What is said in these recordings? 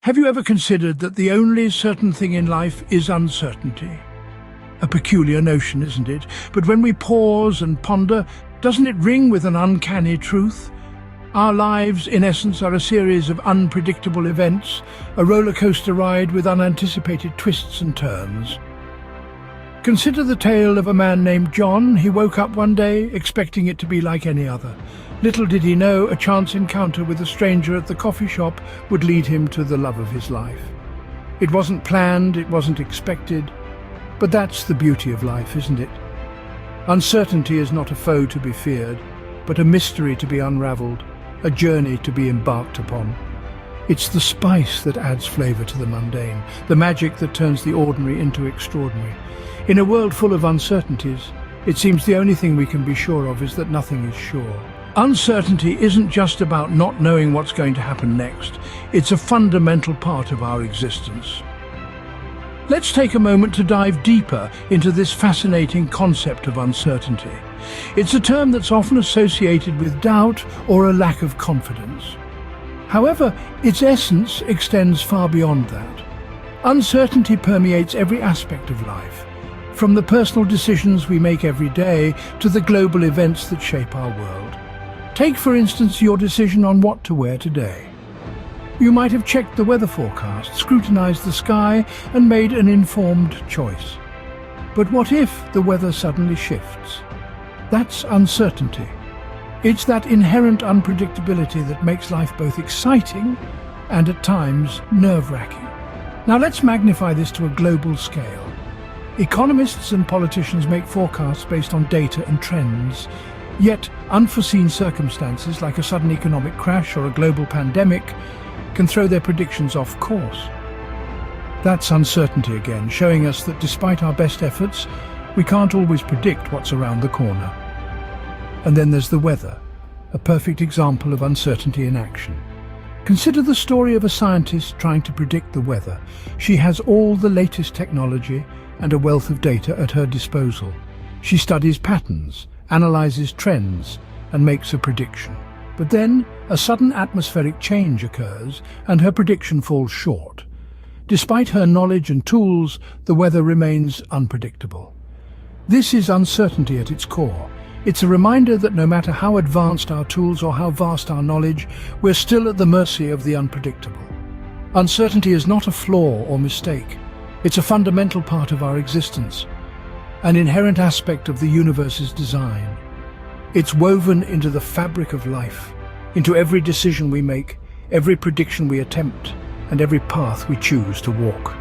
Have you ever considered that the only certain thing in life is uncertainty? A peculiar notion, isn't it? But when we pause and ponder, doesn't it ring with an uncanny truth? Our lives, in essence, are a series of unpredictable events, a roller coaster ride with unanticipated twists and turns. Consider the tale of a man named John. He woke up one day expecting it to be like any other. Little did he know a chance encounter with a stranger at the coffee shop would lead him to the love of his life. It wasn't planned, it wasn't expected, but that's the beauty of life, isn't it? Uncertainty is not a foe to be feared, but a mystery to be unraveled, a journey to be embarked upon. It's the spice that adds flavor to the mundane, the magic that turns the ordinary into extraordinary. In a world full of uncertainties, it seems the only thing we can be sure of is that nothing is sure. Uncertainty isn't just about not knowing what's going to happen next. It's a fundamental part of our existence. Let's take a moment to dive deeper into this fascinating concept of uncertainty. It's a term that's often associated with doubt or a lack of confidence. However, its essence extends far beyond that. Uncertainty permeates every aspect of life, from the personal decisions we make every day to the global events that shape our world. Take, for instance, your decision on what to wear today. You might have checked the weather forecast, scrutinized the sky, and made an informed choice. But what if the weather suddenly shifts? That's uncertainty. It's that inherent unpredictability that makes life both exciting and at times nerve-wracking. Now let's magnify this to a global scale. Economists and politicians make forecasts based on data and trends. Yet, unforeseen circumstances like a sudden economic crash or a global pandemic can throw their predictions off course. That's uncertainty again, showing us that despite our best efforts, we can't always predict what's around the corner. And then there's the weather, a perfect example of uncertainty in action. Consider the story of a scientist trying to predict the weather. She has all the latest technology and a wealth of data at her disposal. She studies patterns, analyzes trends, and makes a prediction. But then, a sudden atmospheric change occurs, and her prediction falls short. Despite her knowledge and tools, the weather remains unpredictable. This is uncertainty at its core. It's a reminder that no matter how advanced our tools or how vast our knowledge, we're still at the mercy of the unpredictable. Uncertainty is not a flaw or mistake. It's a fundamental part of our existence, an inherent aspect of the universe's design. It's woven into the fabric of life, into every decision we make, every prediction we attempt, and every path we choose to walk.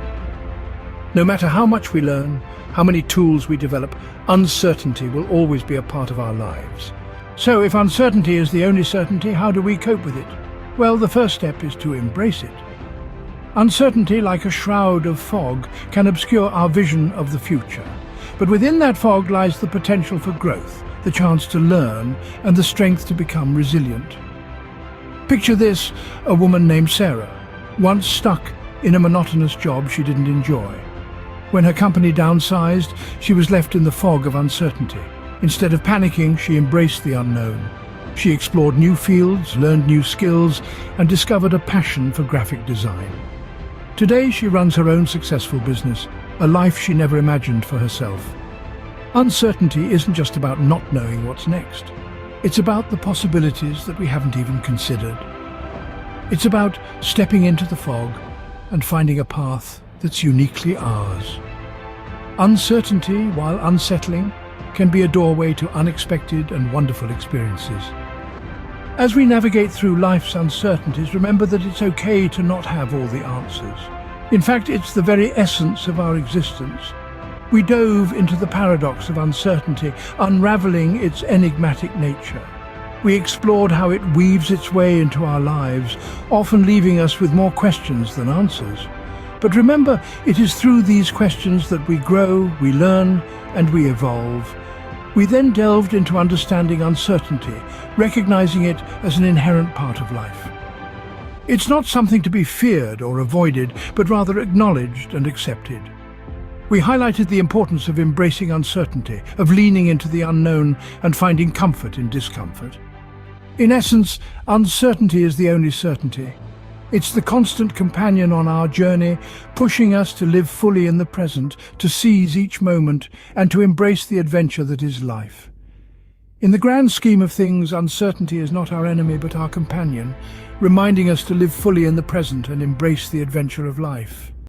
No matter how much we learn, how many tools we develop, uncertainty will always be a part of our lives. So if uncertainty is the only certainty, how do we cope with it? Well, the first step is to embrace it. Uncertainty, like a shroud of fog, can obscure our vision of the future. But within that fog lies the potential for growth, the chance to learn, and the strength to become resilient. Picture this: a woman named Sarah, once stuck in a monotonous job she didn't enjoy. When her company downsized, she was left in the fog of uncertainty. Instead of panicking, she embraced the unknown. She explored new fields, learned new skills, and discovered a passion for graphic design. Today, she runs her own successful business, a life she never imagined for herself. Uncertainty isn't just about not knowing what's next. It's about the possibilities that we haven't even considered. It's about stepping into the fog and finding a path that's uniquely ours. Uncertainty, while unsettling, can be a doorway to unexpected and wonderful experiences. As we navigate through life's uncertainties, remember that it's okay to not have all the answers. In fact, it's the very essence of our existence. We dove into the paradox of uncertainty, unraveling its enigmatic nature. We explored how it weaves its way into our lives, often leaving us with more questions than answers. But remember, it is through these questions that we grow, we learn, and we evolve. We then delved into understanding uncertainty, recognizing it as an inherent part of life. It's not something to be feared or avoided, but rather acknowledged and accepted. We highlighted the importance of embracing uncertainty, of leaning into the unknown and finding comfort in discomfort. In essence, uncertainty is the only certainty, It's the constant companion on our journey, pushing us to live fully in the present, to seize each moment, and to embrace the adventure that is life. In the grand scheme of things, uncertainty is not our enemy but our companion, reminding us to live fully in the present and embrace the adventure of life.